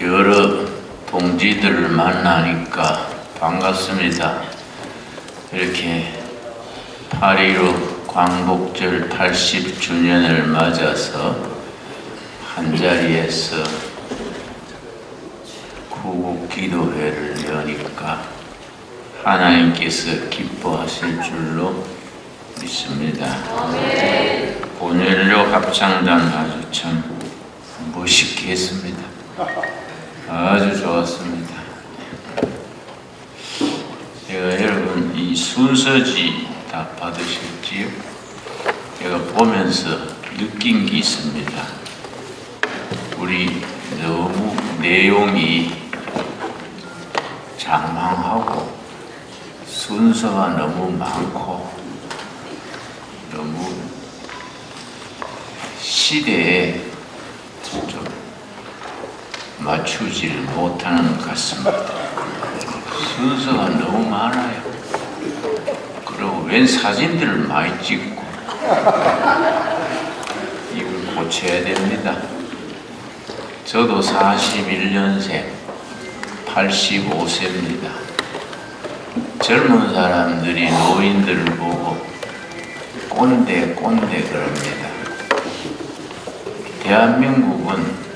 여러 동지들을 만나니까 반갑습니다. 이렇게 8.15 광복절 80주년을 맞아서 한자리에서 구국기도회를 여니까 하나님께서 기뻐하실 줄로 믿습니다. 본연료 합창단 아주 참 멋있게 했습니다. 아주 좋았습니다. 제가 여러분 이 순서지 다 받으셨지요? 제가 보면서 느낀 게 있습니다. 우리 너무 내용이 장황하고 순서가 너무 많고 너무 시대에 좀 맞추지를 못하는 것 같습니다. 순서가 너무 많아요. 그리고 웬 사진들을 많이 찍고 이걸 고쳐야 됩니다. 저도 41년생 85세입니다. 젊은 사람들이 노인들을 보고 꼰대 그럽니다. 대한민국은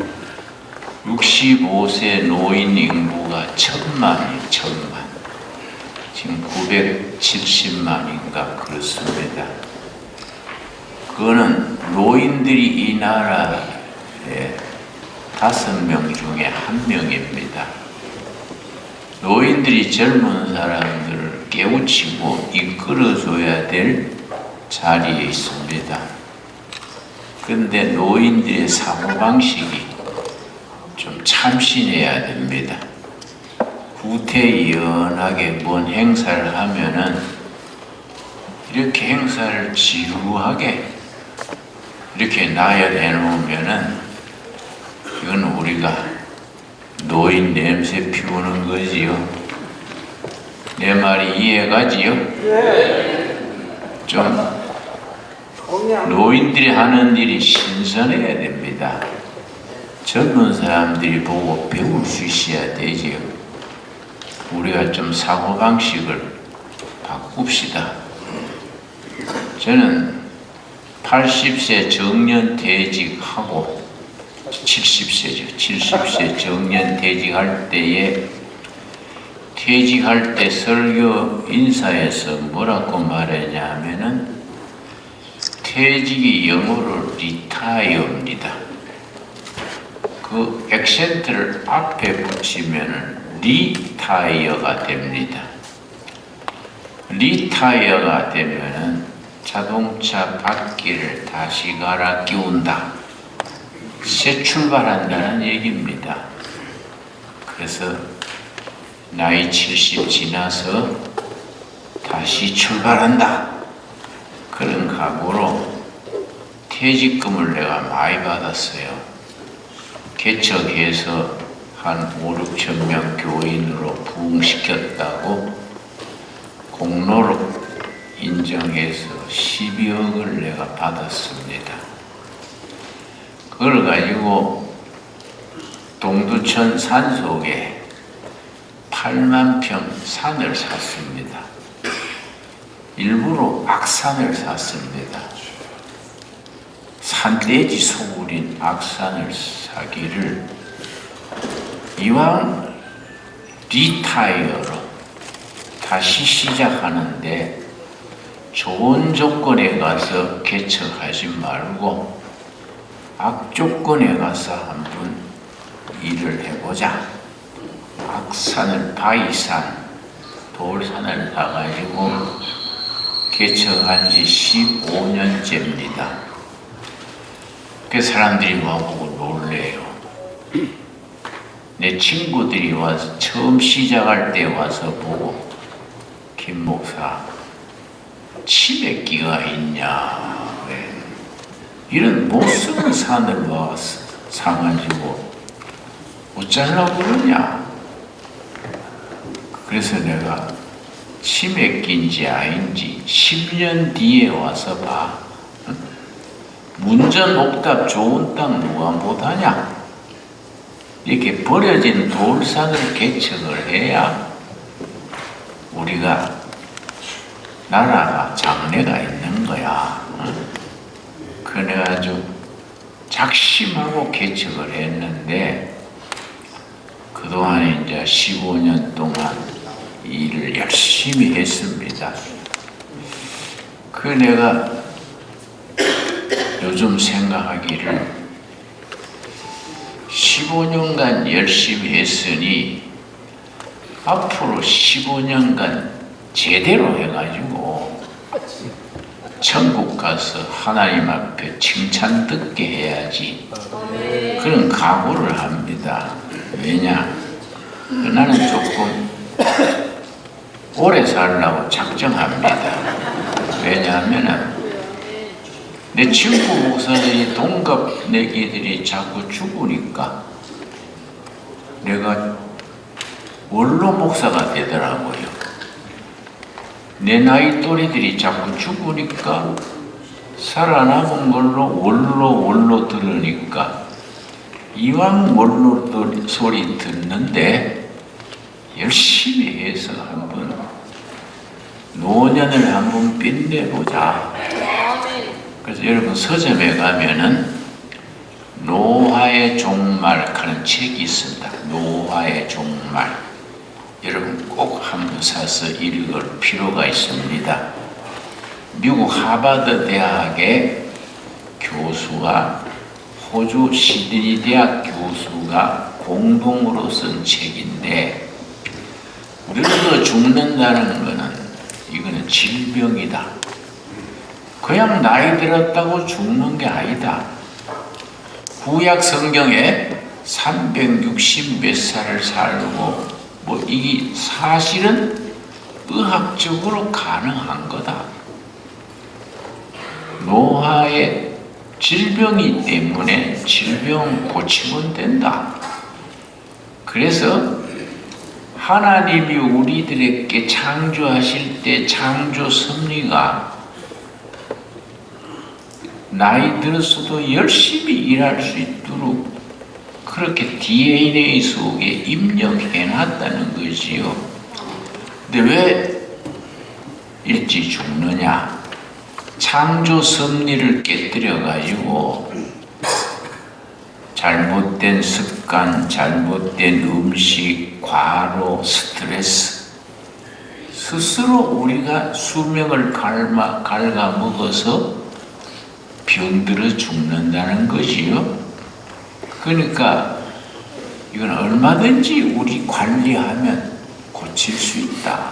65세 노인 인구가 1000만이에요. 1000만. 지금 970만인가 그렇습니다. 그거는 노인들이 이 나라에 5명 중에 1명입니다. 노인들이 젊은 사람들을 깨우치고 이끌어줘야 될 자리에 있습니다. 그런데 노인들의 사고방식이 좀 참신해야 됩니다. 구태의연하게 뭔 행사를 하면은 이렇게 행사를 지루하게 이렇게 나열해 놓으면은 이건 우리가 노인 냄새 피우는 거지요. 내 말이 이해가지요? 좀 노인들이 하는 일이 신선해야 됩니다. 젊은 사람들이 보고 배울 수 있어야 되지요. 우리가 좀 사고방식을 바꿉시다. 저는 80세 정년퇴직하고 70세죠. 70세 정년퇴직할 때에 퇴직할 때 설교 인사에서 뭐라고 말했냐면은 퇴직이 영어로 리타이어입니다. 그 액센트를 앞에 붙이면 리타이어가 됩니다. 리타이어가 되면은 자동차 바퀴를 다시 갈아 끼운다. 새 출발한다는 얘기입니다. 그래서 나이 70 지나서 다시 출발한다. 그런 각오로 퇴직금을 내가 많이 받았어요. 개척해서 한 5, 6천 명 교인으로 부흥시켰다고 공로로 인정해서 12억을 내가 받았습니다. 그걸 가지고 동두천 산속에 8만 평 산을 샀습니다. 일부러 악산을 샀습니다. 산돼지 소굴인 악산을 사기를 이왕 리타이어로 다시 시작하는데 좋은 조건에 가서 개척하지 말고 악조건에 가서 한번 일을 해보자. 악산을 바위산, 돌산을 사가지고 개척한 지 15년째입니다. 그 사람들이 와보고 놀래요. 내 친구들이 와서 처음 시작할 때 와서 보고 김 목사 치맥기가 있냐 왜 이런 못쓰는 산을 와서 사가지고 어쩌려고 그러냐. 그래서 내가 치맥기인지 아닌지 10년 뒤에 와서 봐. 문전 옥답 좋은 땅 누가 못하냐? 이렇게 버려진 돌산을 개척을 해야 우리가 나라가 장래가 있는 거야. 그래가지고 작심하고 개척을 했는데 그동안에 이제 15년 동안 일을 열심히 했습니다. 그 내가 요즘 생각하기를 15년간 열심히 했으니 앞으로 15년간 제대로 해가지고 천국 가서 하나님 앞에 칭찬 듣게 해야지. 그런 각오를 합니다. 왜냐? 나는 조금 오래 살려고 작정합니다. 왜냐하면 내 친구 목사들이 동갑 내기들이 자꾸 죽으니까 내가 원로 목사가 되더라고요. 내 나이 또래들이 자꾸 죽으니까 살아남은 걸로 원로 들으니까 이왕 원로 소리 듣는데 열심히 해서 한번 노년을 한번 빛내보자. 그래서 여러분 서점에 가면은 노화의 종말 하는 책이 있습니다. 노화의 종말. 여러분 꼭 한번 사서 읽을 필요가 있습니다. 미국 하버드 대학의 교수와 호주 시드니 대학 교수가 공동으로 쓴 책인데 늙어 죽는다는 것은 이거는 질병이다. 그냥 나이 들었다고 죽는 게 아니다. 구약 성경에 360 몇 살을 살고 이게 사실은 의학적으로 가능한 거다. 노화의 질병이 때문에 질병 고치면 된다. 그래서 하나님이 우리들에게 창조하실 때 창조 섭리가 나이 들어서도 열심히 일할 수 있도록 그렇게 DNA 속에 입력해놨다는 거지요. 근데 왜 일찍 죽느냐? 창조 섭리를 깨뜨려가지고 잘못된 습관, 잘못된 음식, 과로, 스트레스 스스로 우리가 수명을 갉아먹어서 병들어 죽는다는 거지요. 그러니까 이건 얼마든지 우리 관리하면 고칠 수 있다.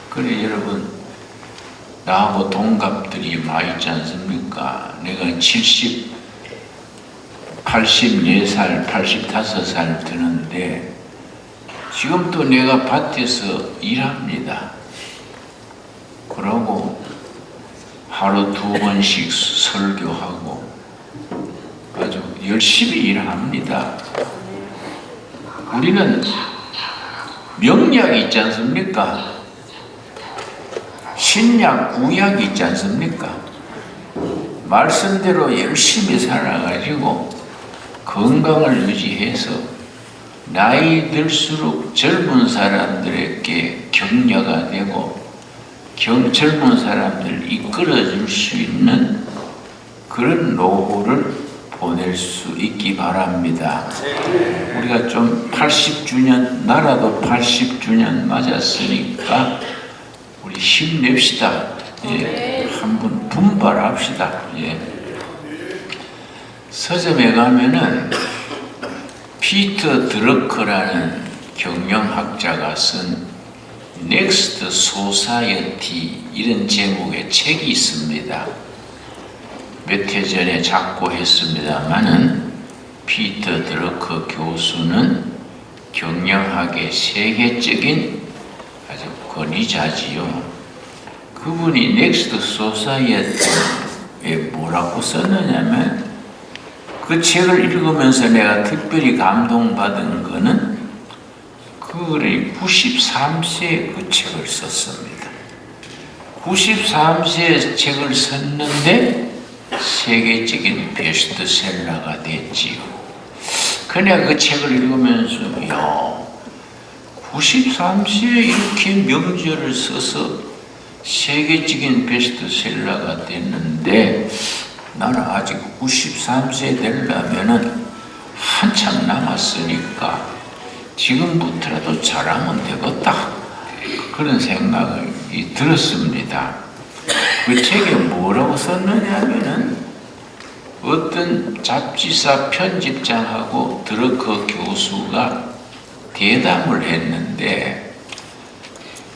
그래 여러분 나하고 동갑들이 많이 있지 않습니까? 내가 84살, 85살 되는데 지금도 내가 밭에서 일합니다. 그러고 하루 2번씩 설교하고 아주 열심히 일합니다. 우리는 명약이 있지 않습니까? 신약, 구약이 있지 않습니까? 말씀대로 열심히 살아가지고 건강을 유지해서 나이 들수록 젊은 사람들에게 격려가 되고 젊은 사람들을 이끌어줄 수 있는 그런 노후를 보낼 수 있기 바랍니다. 우리가 좀 80주년, 나라도 80주년 맞았으니까 우리 힘냅시다. 예, 한번 분발합시다. 예. 서점에 가면은 피터 드러커라는 경영학자가 쓴 넥스트 소사이어티 이런 제목의 책이 있습니다. 몇 해 전에 작고했습니다마는 피터 드러커 교수는 경영학의 세계적인 아주 권위자지요. 그분이 넥스트 소사이어티에 뭐라고 썼느냐면 그 책을 읽으면서 내가 특별히 감동받은 거는 그들이 93세에 그 책을 썼습니다. 93세에 책을 썼는데 세계적인 베스트셀러가 됐지요. 그냥 그 책을 읽으면서, 야, 93세에 이렇게 명절을 써서 세계적인 베스트셀러가 됐는데, 나는 아직 93세 되려면은 한참 남았으니까 지금부터라도 잘하면 되겠다. 그런 생각이 들었습니다. 그 책에 뭐라고 썼느냐면은 어떤 잡지사 편집장하고 드러커 교수가 대담을 했는데,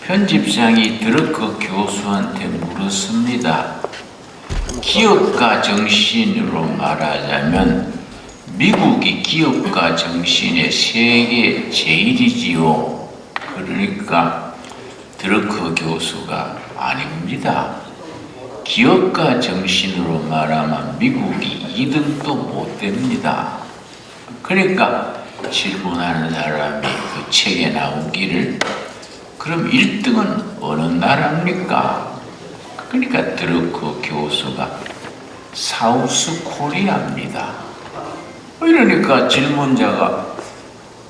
편집장이 드러커 교수한테 물었습니다. 기업가 정신으로 말하자면 미국이 기업가 정신의 세계 제일이지요. 그러니까 드러커 교수가 아닙니다. 기업가 정신으로 말하면 미국이 2등도 못 됩니다. 그러니까 질문하는 사람이 그 책에 나오기를, 그럼 1등은 어느 나라입니까? 그러니까 드러커 교수가 사우스 코리아입니다. 이러니까 질문자가,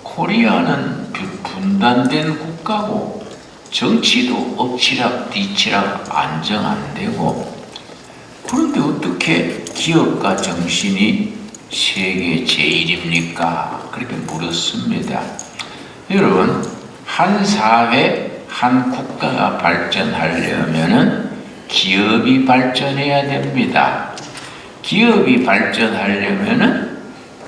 코리아는 분단된 국가고 정치도 엎치락 뒤치락 안정 안 되고, 그런데 어떻게 기업가 정신이 세계 제일입니까? 그렇게 물었습니다. 여러분, 한 사회, 한 국가가 발전하려면은 기업이 발전해야 됩니다. 기업이 발전하려면은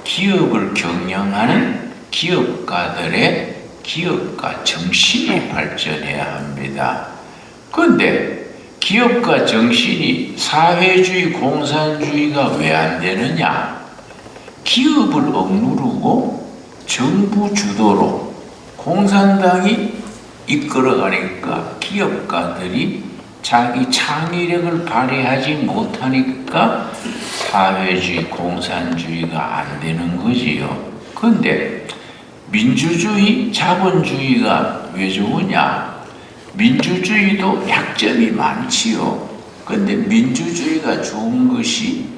기업을 경영하는 기업가들의 기업가 정신이 발전해야 합니다. 그런데 기업가 정신이 사회주의, 공산주의가 왜 안 되느냐? 기업을 억누르고 정부 주도로 공산당이 이끌어가니까 기업가들이 자기 창의력을 발휘하지 못하니까 사회주의, 공산주의가 안 되는 거지요. 그런데 민주주의, 자본주의가 왜 좋으냐? 민주주의도 약점이 많지요. 그런데 민주주의가 좋은 것이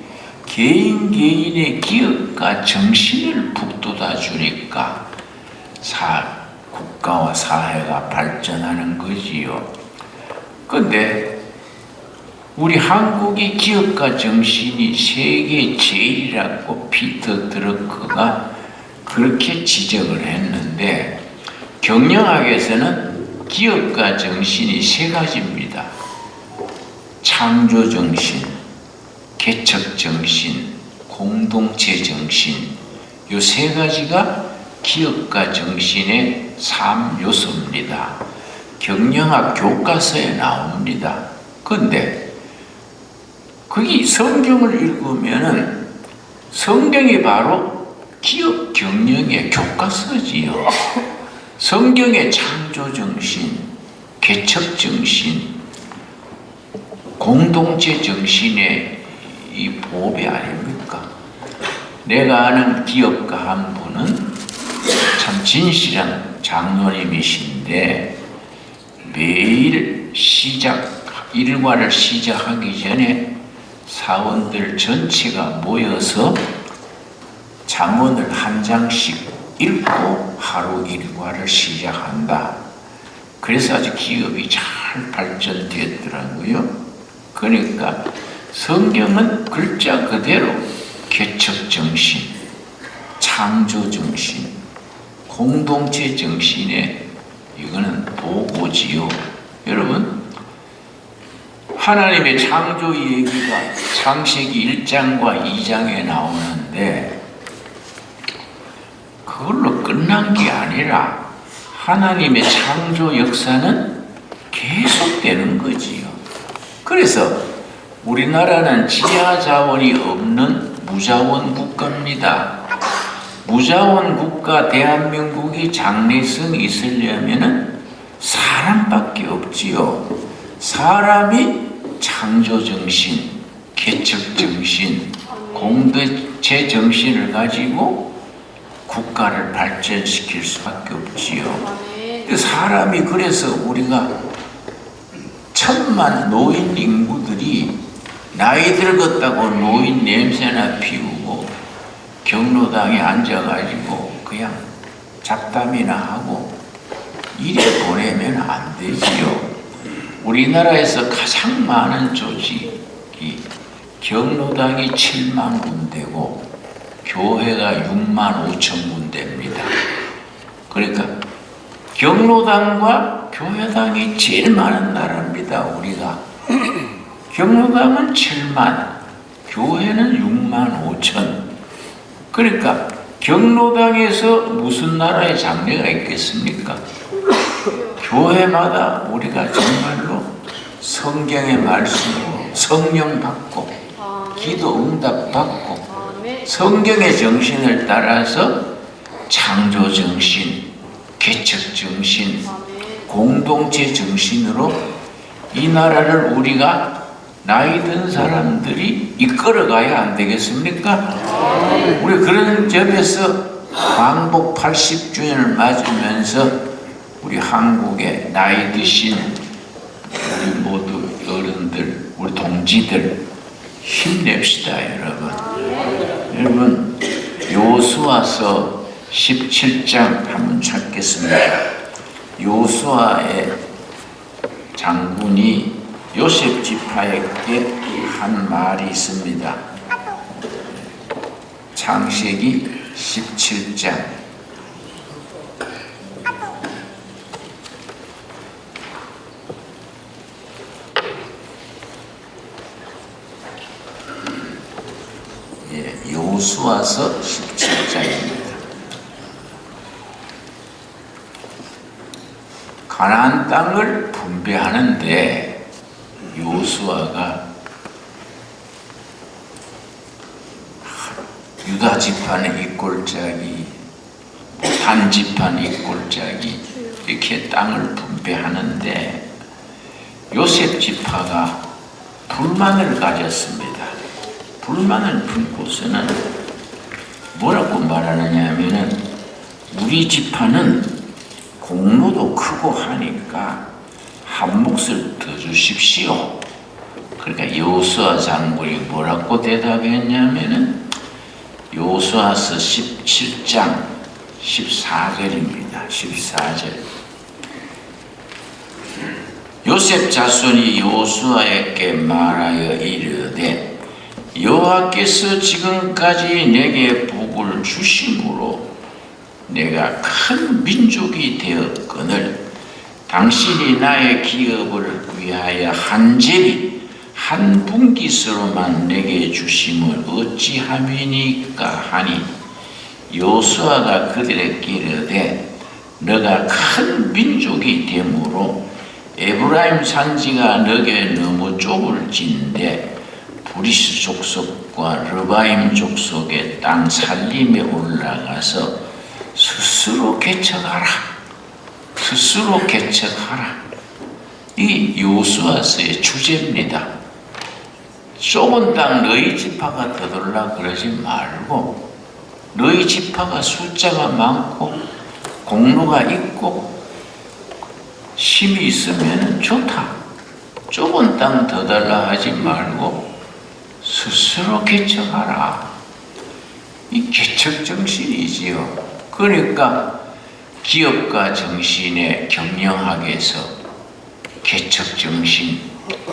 개인의 기업가 정신을 북돋아 주니까 국가와 사회가 발전하는 거지요. 그런데 우리 한국이 기업가 정신이 세계 제일이라고 피터 드러커가 그렇게 지적을 했는데, 경영학에서는 기업가 정신이 세 가지입니다. 창조 정신, 개척 정신, 공동체 정신, 이 세 가지가 기업가 정신의 3요소입니다. 경영학 교과서에 나옵니다. 그런데 거기 성경을 읽으면은 성경이 바로 기업 경영의 교과서지요. 성경의 창조 정신, 개척 정신, 공동체 정신의 이 보배 아닙니까? 내가 아는 기업가 한 분은 참 진실한 장로님이신데, 매일 일과를 시작하기 전에 사원들 전체가 모여서 잠언을 한 장씩 읽고 하루 일과를 시작한다. 그래서 아주 기업이 잘 발전되었더라고요. 그러니까 성경은 글자 그대로 개척 정신, 창조 정신, 공동체 정신의 이거는 보고지요. 여러분, 하나님의 창조 얘기가 창세기 1장과 2장에 나오는데, 그걸로 끝난 게 아니라 하나님의 창조 역사는 계속되는 거지요. 그래서 우리나라는 지하 자원이 없는 무자원 국가입니다. 무자원 국가 대한민국이 장래성이 있으려면은 사람밖에 없지요. 사람이 창조정신, 개척정신, 공동체 정신을 가지고 국가를 발전시킬 수밖에 없지요. 사람이, 그래서 우리가 천만 노인 인구들이 나이 들었다고 노인 냄새나 피우고 경로당에 앉아가지고 그냥 잡담이나 하고 이래 보내면 안 되지요. 우리나라에서 가장 많은 조직이 경로당이 7만 군데고 교회가 6만 5천 군데입니다. 그러니까 경로당과 교회당이 제일 많은 나라입니다. 우리가 경로당은 7만, 교회는 6만 5천. 그러니까 경로당에서 무슨 나라의 장래가 있겠습니까? 교회마다 우리가 정말로 성경의 말씀으로 성령 받고 기도 응답 받고 성경의 정신을 따라서 창조 정신, 개척 정신, 공동체 정신으로 이 나라를 우리가 나이 든 사람들이 이끌어가야 안 되겠습니까? 우리 그런 점에서 광복 80주년을 맞으면서 우리 한국의 나이 드신 우리 모두 어른들, 우리 동지들 힘냅시다, 여러분. 여러분, 여호수아서 17장 한번 찾겠습니다. 여호수아의 장군이 요셉 지파에게 한 말이 있습니다. 창세기 17장 여호수아서 17장입니다. 가나안 땅을 분배하는데 여호수아가 유다 지파는 이 꼴짜기, 단 지파는 이 꼴짜기 이렇게 땅을 분배하는데 요셉 지파가 불만을 가졌습니다. 불만을 품고서는 뭐라고 말하느냐 하면은 우리 지파는 공로도 크고 하니까 한 몫을 더 주십시오. 그러니까 여호수아 장군이 뭐라고 대답했냐면은 여호수아서 17장 14절입니다. 14절. 요셉 자손이 여호수아에게 말하여 이르되 여호와께서 지금까지 내게 복을 주심으로 내가 큰 민족이 되었거늘 당신이 나의 기업을 위하여 한 제비 한 분깃으로만 내게 주심을 어찌함이니까 하니 여호수아가 그들에게 이르되 너가 큰 민족이 되므로 에브라임 산지가 너게 너무 좁을진데 브리스 족속과 르바임 족속의 땅 살림에 올라가서 스스로 개척하라. 스스로 개척하라. 이 여호수아서의 주제입니다. 좁은 땅 너희 지파가 더돌라 그러지 말고 너희 지파가 숫자가 많고 공로가 있고 힘이 있으면 좋다. 좁은 땅 더 달라 하지 말고 스스로 개척하라. 이 개척 정신이지요. 그러니까 기업가 정신에 경영학에서 개척 정신,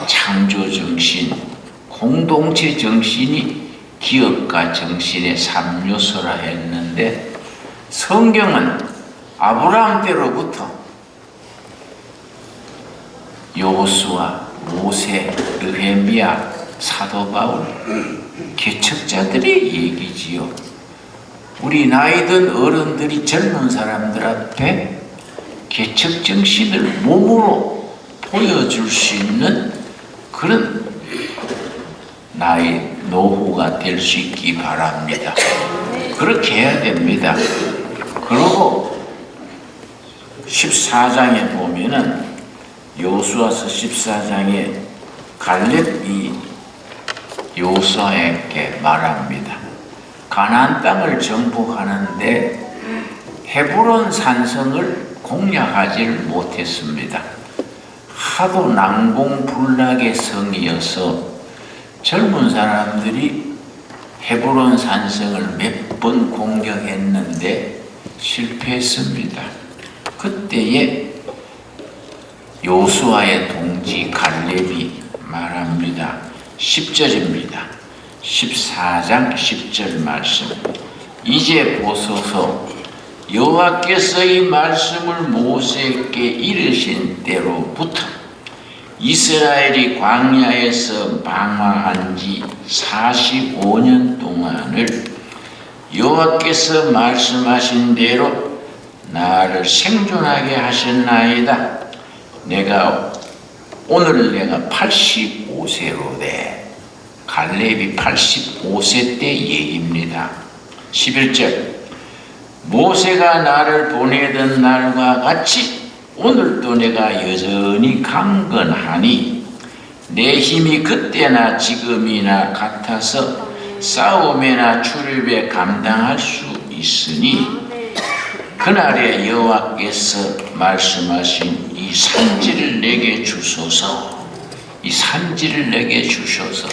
창조 정신, 공동체 정신이 기업가 정신의 3요소라 했는데 성경은 아브라함 때로부터 여호수아, 모세, 느헤미야, 사도 바울 개척자들의 얘기지요. 우리 나이든 어른들이 젊은 사람들 앞에 개척 정신을 몸으로 보여줄 수 있는 그런 나의 노후가 될 수 있기 바랍니다. 그렇게 해야 됩니다. 그리고 14장에 보면은 여호수아서 14장에 갈렙이 여호수아에게 말합니다. 가나안 땅을 정복하는데 헤브론 산성을 공략하지를 못했습니다. 하도 난공불락의 성이어서 젊은 사람들이 헤브론 산성을 몇 번 공격했는데 실패했습니다. 그때에 요수아의 동지 갈렙이 말합니다. 10절입니다. 14장 10절 말씀. 이제 보소서, 여호와께서 이 말씀을 모세에게 이르신 때로부터 이스라엘이 광야에서 방황한 지 45년 동안을 여호와께서 말씀하신 대로 나를 생존하게 하셨나이다. 오늘 내가 85세로 돼. 갈렙이 85세 때 얘기입니다. 11절. 모세가 나를 보내던 날과 같이 오늘도 내가 여전히 강건하니 내 힘이 그때나 지금이나 같아서 싸움이나 출입에 감당할 수 있으니 그날에 여호와께서 말씀하신 이 산지를 내게 주소서. 이 산지를 내게 주소서.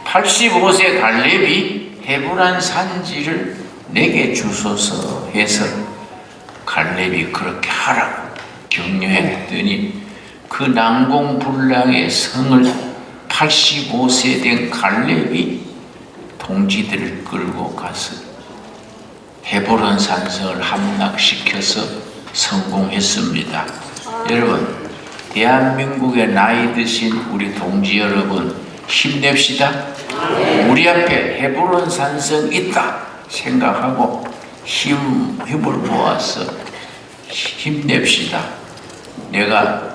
85세 갈렙이 헤브론 산지를 내게 주소서 해서 갈렙이 그렇게 하라고 격려했더니 그 난공불락의 성을 85세 된 갈렙이 동지들을 끌고 가서 헤브론 산성을 함락시켜서 성공했습니다. 여러분, 대한민국의 나이 드신 우리 동지 여러분, 힘냅시다. 우리 앞에 헤브론 산성 있다 생각하고 힘을 모아서 힘냅시다. 내가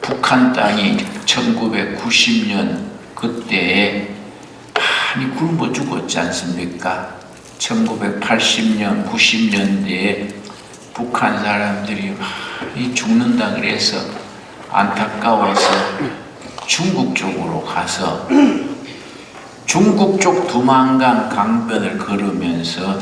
북한 땅이 1990년 그때에 많이 굶어 죽었지 않습니까? 1980년, 90년대에 북한 사람들이 많이 죽는다 그래서 안타까워서 중국 쪽으로 가서 중국 쪽 두만강 강변을 걸으면서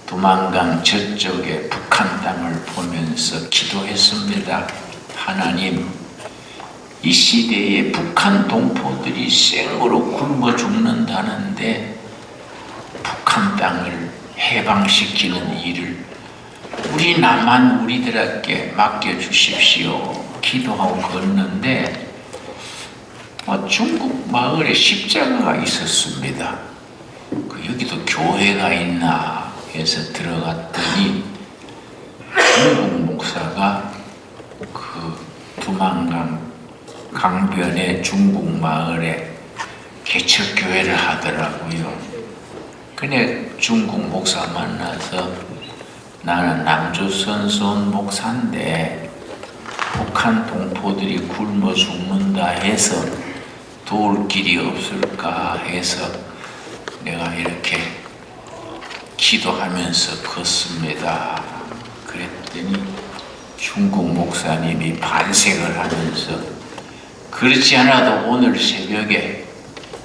두만강 저쪽에 북한 땅을 보면서 기도했습니다. 하나님, 이 시대에 북한 동포들이 생으로 굶어 죽는다는데 북한 땅을 해방시키는 일을 우리 남한 우리들에게 맡겨주십시오. 기도하고 걷는데 중국 마을에 십자가가 있었습니다. 여기도 교회가 있나 해서 들어갔더니 중국 목사가 그 두만강 강변의 중국 마을에 개척교회를 하더라고요. 근데 중국 목사 만나서 나는 남조선손 목사인데 북한 동포들이 굶어 죽는다 해서 도울 길이 없을까 해서 내가 이렇게 기도하면서 걷습니다. 그랬더니 중국 목사님이 반색을 하면서 그렇지 않아도 오늘 새벽에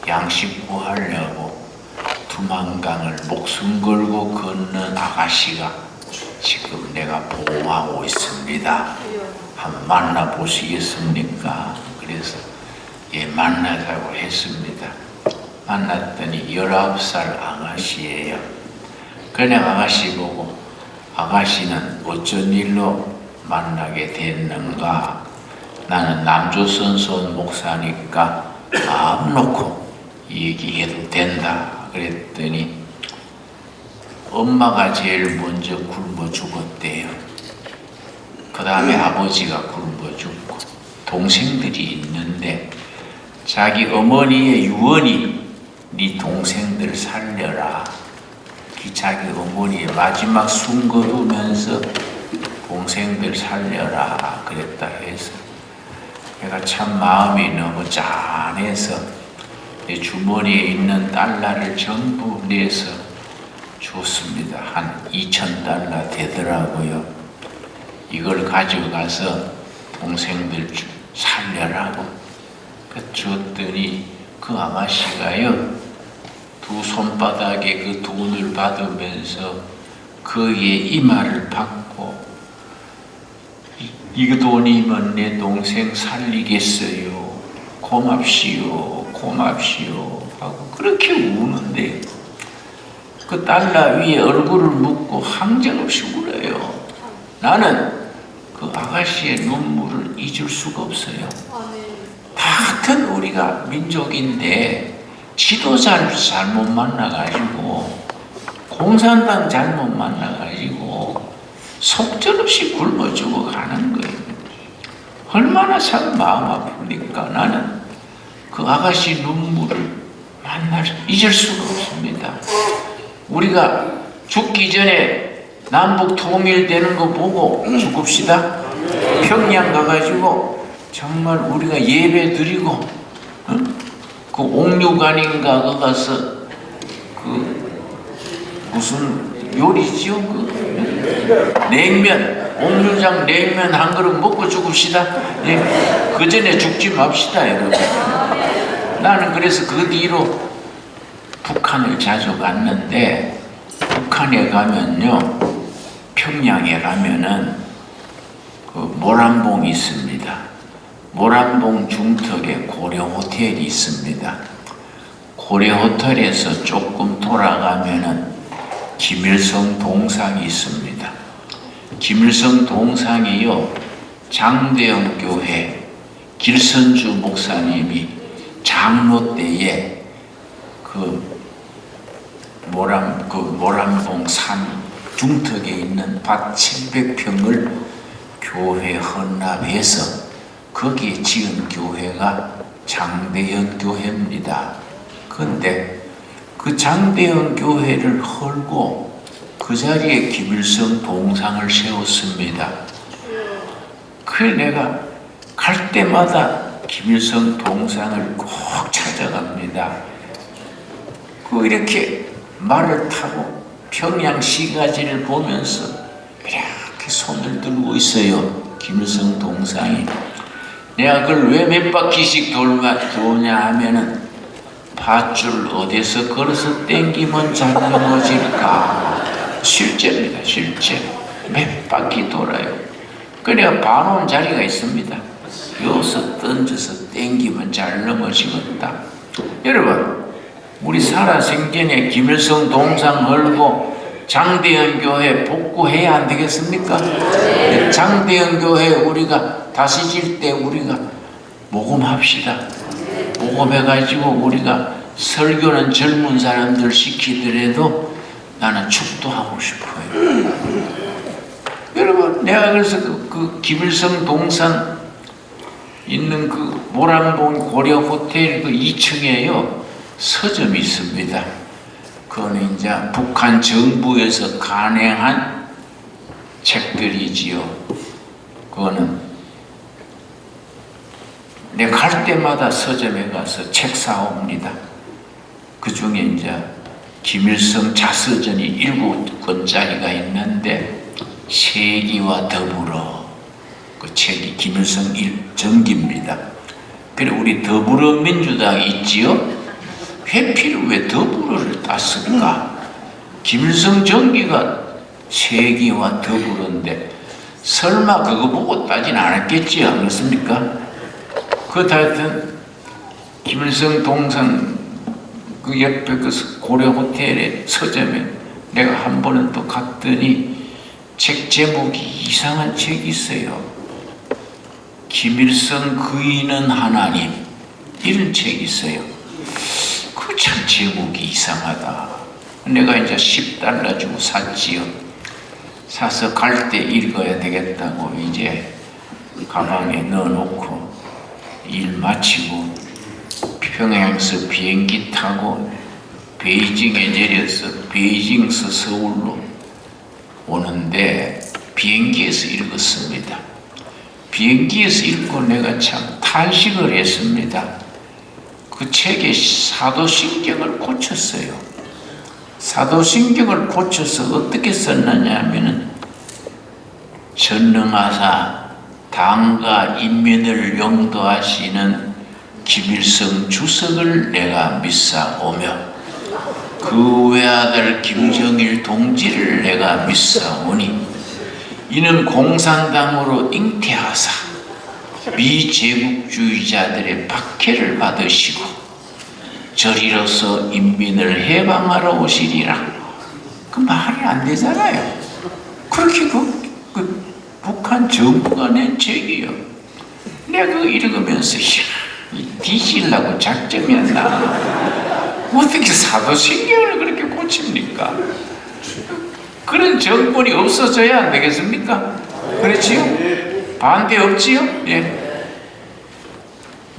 양식 구하려고 두만강을 목숨 걸고 걷는 아가씨가 지금 내가 보호하고 있습니다. 한번 만나보시겠습니까? 그래서 만나자고 했습니다. 만났더니 19살 아가씨예요. 그래 아가씨 보고 아가씨는 어쩐 일로 만나게 됐는가? 나는 남조선손 목사니까 마음 놓고 얘기해도 된다. 그랬더니 엄마가 제일 먼저 굶어 죽었대요. 그 다음에 아버지가 굶어 죽고 동생들이 있는데 자기 어머니의 유언이 네 동생들 살려라. 자기 어머니의 마지막 숨 거두면서 동생들 살려라 그랬다 해서 내가 참 마음이 너무 짠해서 내 주머니에 있는 달러를 전부 내서 줬습니다. 한 2,000달러 되더라고요. 이걸 가져가서 동생들 살려라고 줬더니 그 아가씨가요 두 손바닥에 그 돈을 받으면서 그의 이마를 받고 이 돈이면 내 동생 살리겠어요. 고맙시오. 고맙시오. 하고 그렇게 우는데 그 달라 위에 얼굴을 묻고 항정없이 울어요. 나는 그 아가씨의 눈물을 잊을 수가 없어요. 같은 우리가 민족인데 지도자를 잘못 만나가지고 공산당 잘못 만나가지고 속절없이 굶어 죽어가는 거예요. 얼마나 참 마음 아픕니까? 나는 그 아가씨 눈물을 잊을 수가 없습니다. 우리가 죽기 전에 남북 통일되는 거 보고 죽읍시다. 평양 가가지고 정말 우리가 예배 드리고 그 옥류관인가 거 가서 그 무슨 요리지요? 그 냉면, 옥류장 냉면 한 그릇 먹고 죽읍시다. 예, 그 전에 죽지 맙시다, 여러분. 나는 그래서 그 뒤로 북한을 자주 갔는데 북한에 가면요, 평양에 가면은 그 모란봉이 있습니다. 모란봉 중턱에 고려 호텔이 있습니다. 고려 호텔에서 조금 돌아가면은 김일성 동상이 있습니다. 김일성 동상이요, 장대영 교회 길선주 목사님이 장로 때에 그 모란봉 산 중턱에 있는 밭 700평을 교회 헌납해서 거기에 지은 교회가 장대현 교회입니다. 그런데 그 장대현 교회를 헐고 그 자리에 김일성 동상을 세웠습니다. 그래 내가 갈 때마다 김일성 동상을 꼭 찾아갑니다. 그 이렇게 말을 타고 평양 시가지를 보면서 이렇게 손을 들고 있어요. 김일성 동상이. 내가 그걸 왜 몇 바퀴씩 도냐 하면은 밧줄 어디서 걸어서 땡기면 잘 넘어질까. 실제입니다. 실제. 몇 바퀴 돌아요. 그 내가 봐놓은 자리가 있습니다. 여기서 던져서 땡기면 잘 넘어지겠다. 여러분, 우리 살아생전에 김일성 동상 헐고 장대현 교회 복구해야 안 되겠습니까? 장대현 교회 우리가 다시 질 때 우리가 모금합시다. 모금해가지고 우리가 설교는 젊은 사람들 시키더라도 나는 축도하고 싶어요. 여러분, 내가 그래서 그 김일성 동상 있는 그 모란봉 고려 호텔 그 2층에요. 서점이 있습니다. 그거는 이제 북한 정부에서 간행한 책들이지요. 그거는 내가 갈 때마다 서점에 가서 책 사옵니다. 그 중에 이제 김일성 자서전이 7권짜리가 있는데 세기와 더불어 그 책이 김일성 전기입니다. 그리고 우리 더불어민주당이 있지요. 회피를 왜 더불어를 땄을까? 김일성 전기가 세기와 더불어인데 설마 그거 보고 따진 않았겠지, 안 그렇습니까? 하여튼 김일성 동상 그 옆에 그 고려 호텔의 서점에 내가 한 번은 또 갔더니 책 제목이 이상한 책이 있어요. 김일성 그이는 하나님, 이런 책이 있어요. 그 참 제목이 이상하다. 내가 이제 $10 주고 샀지요. 사서 갈 때 읽어야 되겠다고 이제 가방에 넣어놓고 일 마치고 평양에서 비행기 타고 베이징에 내려서 베이징에서 서울로 오는데 비행기에서 읽었습니다. 비행기에서 읽고 내가 참 탄식을 했습니다. 그 책에 사도신경을 고쳤어요. 사도신경을 고쳐서 어떻게 썼느냐 하면은 전능하사 당과 인민을 용도하시는 김일성 주석을 내가 믿사오며 그 외아들 김정일 동지를 내가 믿사오니 이는 공산당으로 잉태하사 미제국주의자들의 박해를 받으시고 저리로서 인민을 해방하러 오시리라. 그 말이 안 되잖아요. 그렇게 그 북한 정부가 낸 책이요. 내가 그거 읽으면서 뒤질라고 작정했나? 어떻게 사도신경을 그렇게 고칩니까? 그런 정권이 없어져야 안 되겠습니까? 그렇지요? 반대 없지요? 예.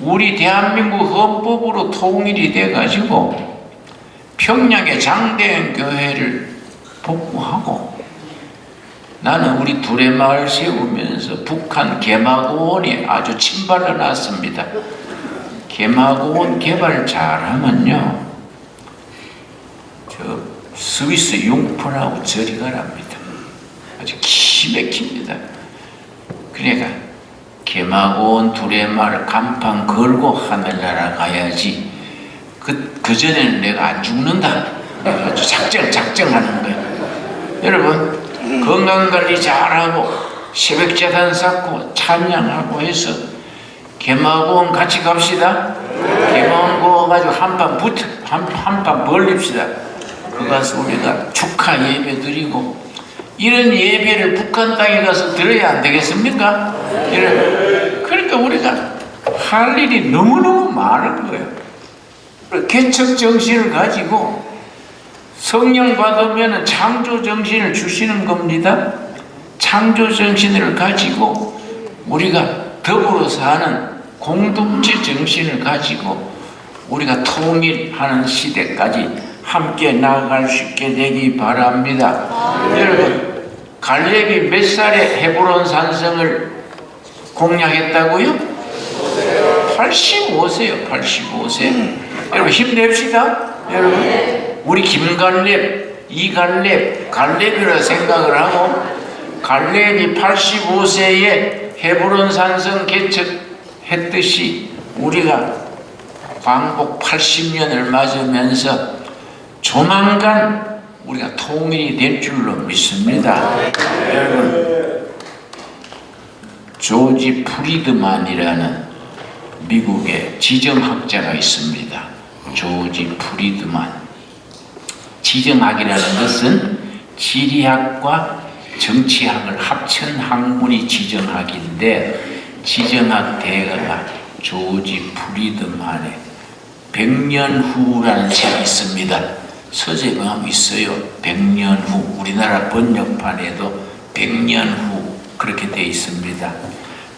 우리 대한민국 헌법으로 통일이 돼가지고 평양의 장대현 교회를 복구하고, 나는 우리 두레마을 세우면서 북한 개마고원이 아주 침발을 놨습니다. 개마고원 개발 잘하면요, 저 스위스 융폰하고 저리 가랍니다. 아주 기맥힙니다. 그러니까 개마고원 두레마을 간판 걸고 하늘나라 가야지. 그 전에는 내가 안 죽는다. 아주 작정하는 거예요. 여러분, 건강관리 잘하고 새벽재단 쌓고 찬양하고 해서 개마고원 같이 갑시다. 개마고원 가지고 한판 벌립시다. 그 가서 우리가 축하 예배 드리고, 이런 예배를 북한 땅에 가서 들어야 안 되겠습니까? 그러니까 우리가 할 일이 너무너무 많은 거예요. 개척 정신을 가지고 성령 받으면 창조 정신을 주시는 겁니다. 창조 정신을 가지고 우리가 더불어 사는 공동체 정신을 가지고 우리가 통일하는 시대까지 함께 나아갈 수 있게 되기 바랍니다. 여러분, 갈렙이 몇 살에 헤브론 산성을 공략했다고요? 85세요. 85세. 여러분, 힘냅시다. 여러분, 우리 김갈렙, 이갈렙, 갈렙이라 생각을 하고, 갈렙이 85세에 헤브론 산성 개척했듯이 우리가 광복 80년을 맞으면서 조만간 우리가 통일이 될 줄로 믿습니다. 여러분, 조지 프리드만이라는 미국의 지정학자가 있습니다. 조지 프리드만. 지정학이라는 것은 지리학과 정치학을 합친 학문이 지정학인데, 지정학 대가가 조지 프리드만의 100년 후라는 책이 있습니다. 서재가 있어요. 100년 후. 우리나라 번역판에도 100년 후 그렇게 되어 있습니다.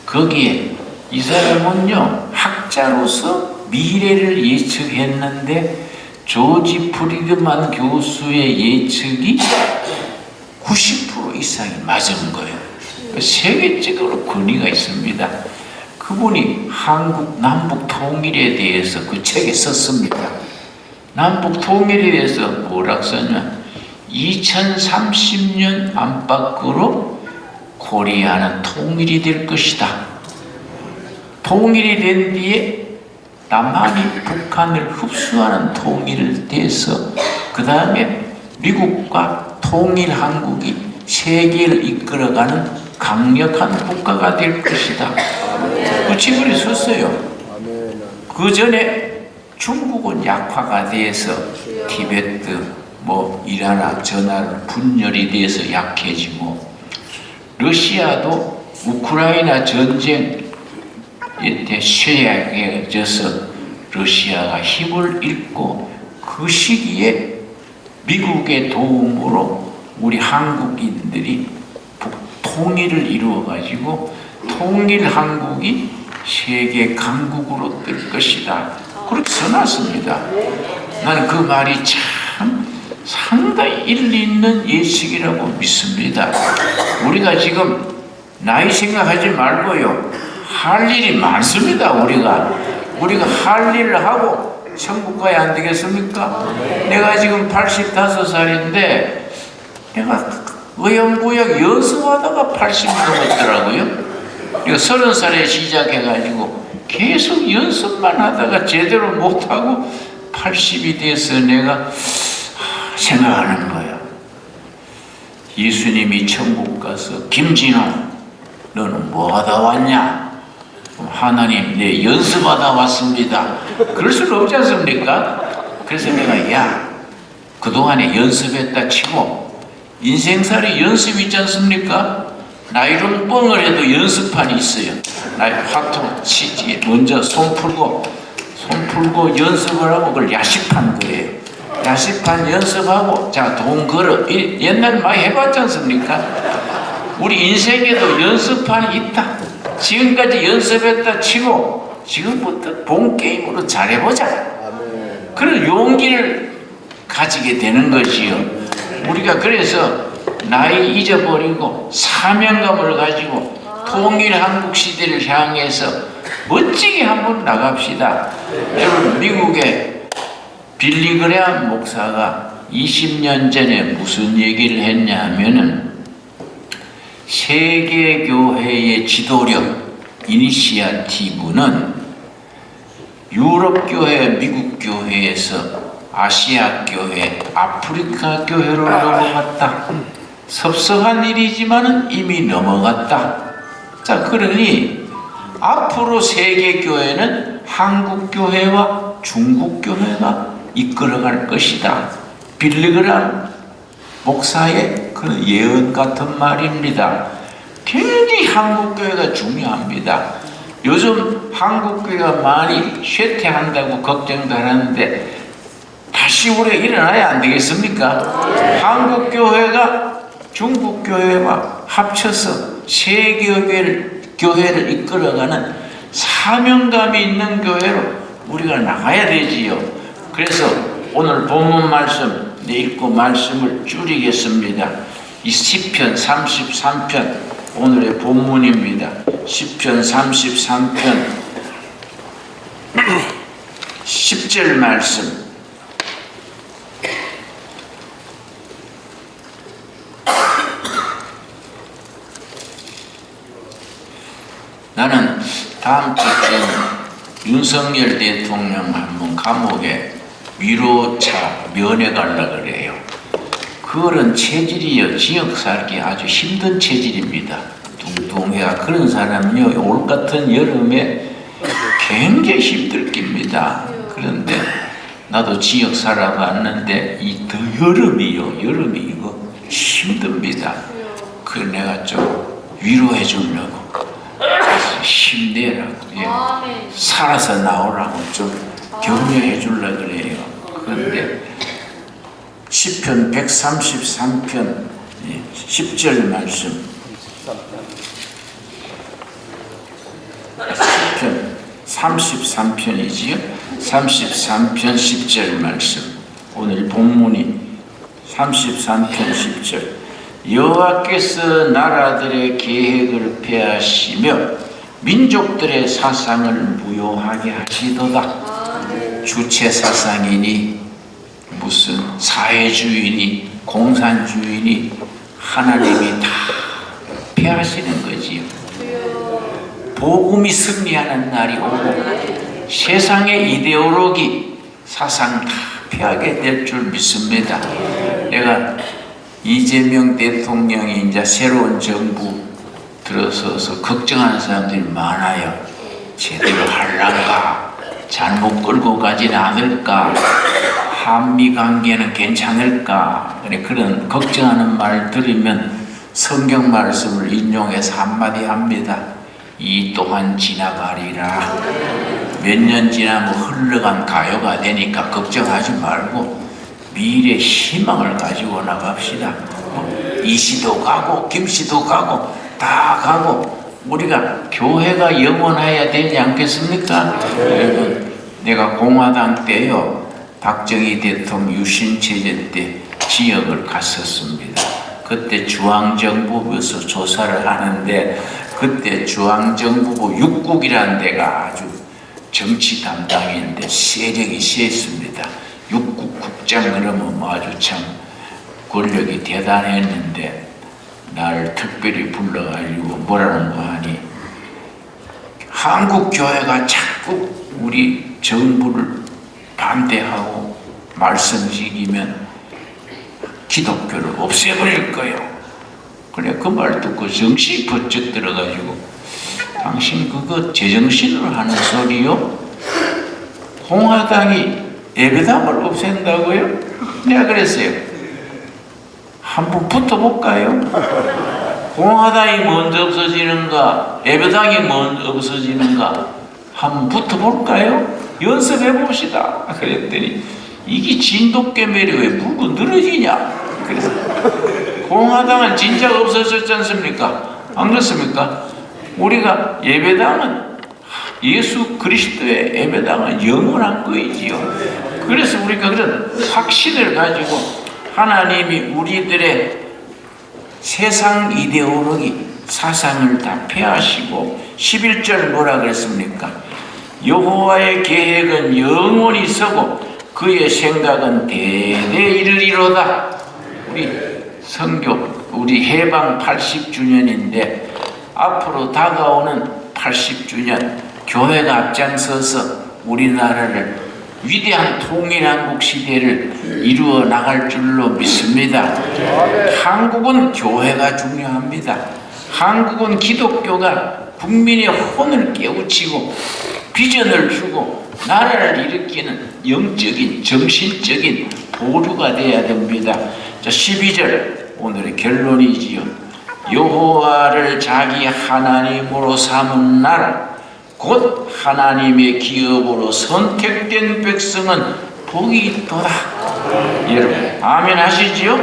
거기에 이 사람은요, 학자로서 미래를 예측했는데 조지 프리드만 교수의 예측이 90% 이상이 맞은 거예요. 세계적으로 권위가 있습니다. 그분이 한국 남북 통일에 대해서 그 책에 썼습니다. 남북 통일에 대해서 뭐라고 썼냐? 2030년 안팎으로 코리아는 통일이 될 것이다. 통일이 된 뒤에 남한이 북한을 흡수하는 통일을 돼서 그 다음에 미국과 통일 한국이 세계를 이끌어가는 강력한 국가가 될 것이다. 그 책을 썼어요. 그 전에 중국은 약화가 돼서 티베트, 이라나 저나라 분열이 돼서 약해지고, 러시아도 우크라이나 전쟁에 쇠약해져서 러시아가 힘을 잃고, 그 시기에 미국의 도움으로 우리 한국인들이 통일을 이루어가지고 통일 한국이 세계 강국으로 뜰 것이다. 그렇게 써놨습니다. 나는 그 말이 참 상당히 일리 있는 예측이라고 믿습니다. 우리가 지금 나이 생각하지 말고요, 할 일이 많습니다. 우리가 할 일을 하고 천국 가야 안 되겠습니까? 내가 지금 85살인데 내가 의형부역 연습하다가 80이 넘었더라고요. 30살에 시작해가지고 계속 연습만 하다가 제대로 못하고 80이 돼서 내가 생각하는 거야. 예수님이 천국 가서 김진호 너는 뭐 하다 왔냐? 하나님, 내 연습하다 왔습니다. 그럴 수는 없지 않습니까? 그래서 내가 야 그동안에 연습했다 치고 인생살이 연습 있지 않습니까? 나이론 뻥을 해도 연습판이 있어요. 나이 화통 치지 먼저 손 풀고 연습을 하고 그걸 야식판 그래요. 야식판 연습하고 자 돈 걸어 옛날 많이 해봤지 않습니까? 우리 인생에도 연습판이 있다. 지금까지 연습했다 치고 지금부터 본 게임으로 잘해보자. 그런 용기를 가지게 되는 것이요. 우리가 그래서 나이 잊어버리고 사명감을 가지고 통일 한국 시대를 향해서 멋지게 한번 나갑시다. 여러분 미국의 빌리그레암 목사가 20년 전에 무슨 얘기를 했냐 하면은 세계교회의 지도력 이니시아티브는 유럽교회, 미국교회에서 아시아교회, 아프리카교회로 넘어갔다. 섭섭한 일이지만 이미 넘어갔다. 자, 그러니 앞으로 세계교회는 한국교회와 중국교회가 이끌어갈 것이다. 빌리그람 목사의 그런 예언 같은 말입니다. 굉장히 한국교회가 중요합니다. 요즘 한국교회가 많이 쇠퇴한다고 걱정도 하는데 다시 우리가 일어나야 안 되겠습니까? 한국교회가 중국교회와 합쳐서 세계교회를 이끌어가는 사명감이 있는 교회로 우리가 나가야 되지요. 그래서 오늘 본문 말씀 읽고 말씀을 줄이겠습니다. 이 시편 33편 오늘의 본문입니다. 시편 33편 10절 말씀. 나는 다음 주쯤 윤석열 대통령 한번 감옥에 위로차 면회 가려고 그래요. 그런 체질이요. 지역 살기 아주 힘든 체질입니다. 둥둥해가 그런 사람이요. 올 같은 여름에 굉장히 힘들 깁니다. 그런데 나도 지역 살아봤는데 이 더 여름이요. 여름이 이거 힘듭니다. 그래서 내가 좀 위로해 주려고 힘내라고 예. 살아서 나오라고 좀 격려해 주려고 그래요. 그런데 시편 133편 10절 말씀 시편 33편이지요. 33편 10절 말씀 오늘 본문이 33편 10절 여호와께서 나라들의 계획을 폐하시며 민족들의 사상을 무효하게 하시도다. 주체 사상이니 무슨 사회주의니 공산주의니 하나님이 다 폐하시는 거지요. 복음이 승리하는 날이 오고 세상의 이데올로기 사상 다 폐하게 될 줄 믿습니다. 내가 이재명 대통령이 이제 새로운 정부 들어서서 걱정하는 사람들이 많아요. 제대로 할란가? 잘못 끌고 가진 않을까? 한미 관계는 괜찮을까? 그런 걱정하는 말 들으면 성경 말씀을 인용해서 한마디 합니다. 이 또한 지나가리라. 몇 년 지나면 흘러간 가요가 되니까 걱정하지 말고 미래 희망을 가지고 나갑시다. 이씨도 가고 김씨도 가고 다 가고 우리가 교회가 영원해야 되지 않겠습니까? 여러분 내가 공화당 때요 박정희 대통령 유신체제 때 지역을 갔었습니다. 그때 중앙정부부에서 조사를 하는데 그때 중앙정부부 육국이라는 데가 아주 정치 담당인데 세력이 세습니다. 육국 국장 그러면 아주 참 권력이 대단했는데 나를 특별히 불러가지고 뭐라는 거 하니 한국 교회가 자꾸 우리 정부를 반대하고 말썽지기면 기독교를 없애버릴 거예요. 그래 그 말 듣고 정신이 번쩍 들어가지고 당신 그거 제정신으로 하는 소리요? 공화당이 예배당을 없앤다고요? 내가 그랬어요. 한번 붙어볼까요? 공화당이 먼저 없어지는가, 예배당이 먼저 없어지는가, 한번 붙어볼까요? 연습해봅시다. 그랬더니 이게 진돗개미리 왜 물고 늘어지냐? 그래서 공화당은 진짜 없어졌지 않습니까? 안 그렇습니까? 우리가 예배당은 예수 그리스도의 예배당은 영원한 거이지요. 그래서 우리가 그런 확신을 가지고 하나님이 우리들의 세상 이데올로기 사상을 다 폐하시고 11절 뭐라 그랬습니까? 여호와의 계획은 영원히 서고 그의 생각은 대대 이르리로다. 우리 선교 우리 해방 80주년인데 앞으로 다가오는 80주년 교회가 앞장서서 우리나라를 위대한 통일한국 시대를 이루어 나갈 줄로 믿습니다. 한국은 교회가 중요합니다. 한국은 기독교가 국민의 혼을 깨우치고 비전을 주고 나라를 일으키는 영적인 정신적인 보루가 되어야 됩니다. 자, 12절 오늘의 결론이지요. 여호와를 자기 하나님으로 삼은 나라 곧 하나님의 기업으로 선택된 백성은 복이 있도다. 여러분 아멘 하시지요?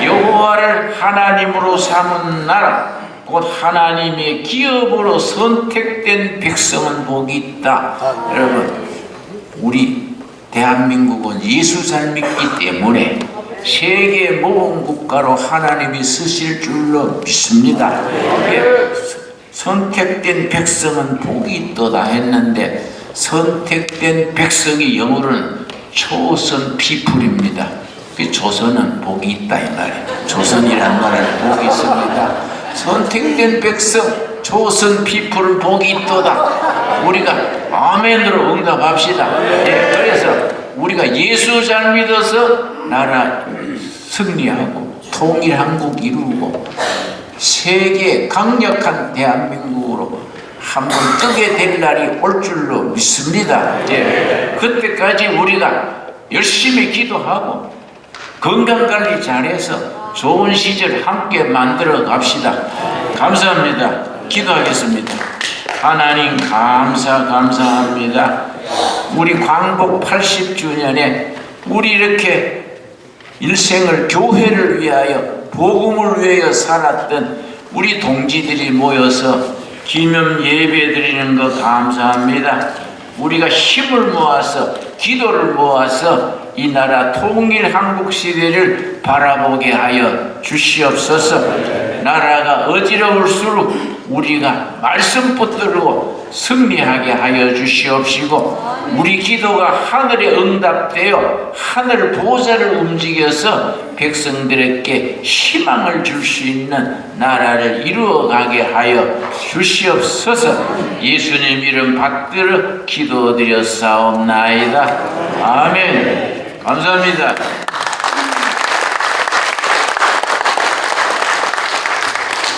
여호와를 하나님으로 삼은 나라 곧 하나님의 기업으로 선택된 백성은 복이 있다. 여러분 우리 대한민국은 예수 잘 믿기 때문에 세계 모범 국가로 하나님이 쓰실 줄로 믿습니다. 선택된 백성은 복이 있도다 했는데 선택된 백성이 영어로는 chosen people입니다. 조선은 복이 있다 이 말이에요. 조선이라는 나라는 복이 있습니다. 선택된 백성 chosen people은 복이 있도다. 우리가 아멘으로 응답합시다. 그래서 우리가 예수 잘 믿어서 나라 승리하고 통일한국 이루고 세계 강력한 대한민국으로 한번 뜨게 될 날이 올 줄로 믿습니다. 그때까지 우리가 열심히 기도하고 건강관리 잘해서 좋은 시절 함께 만들어 갑시다. 감사합니다. 기도하겠습니다. 하나님 감사합니다. 우리 광복 80주년에 우리 이렇게 일생을 교회를 위하여 복음을 위하여 살았던 우리 동지들이 모여서 기념 예배 드리는 거 감사합니다. 우리가 힘을 모아서 기도를 모아서 이 나라 통일 한국 시대를 바라보게 하여 주시옵소서. 나라가 어지러울수록 우리가 말씀 붙들고 승리하게 하여 주시옵시고 우리 기도가 하늘에 응답되어 하늘 보좌를 움직여서 백성들에게 희망을 줄 수 있는 나라를 이루어가게 하여 주시옵소서. 예수님 이름 받들어 기도드렸사옵나이다. 아멘. 감사합니다.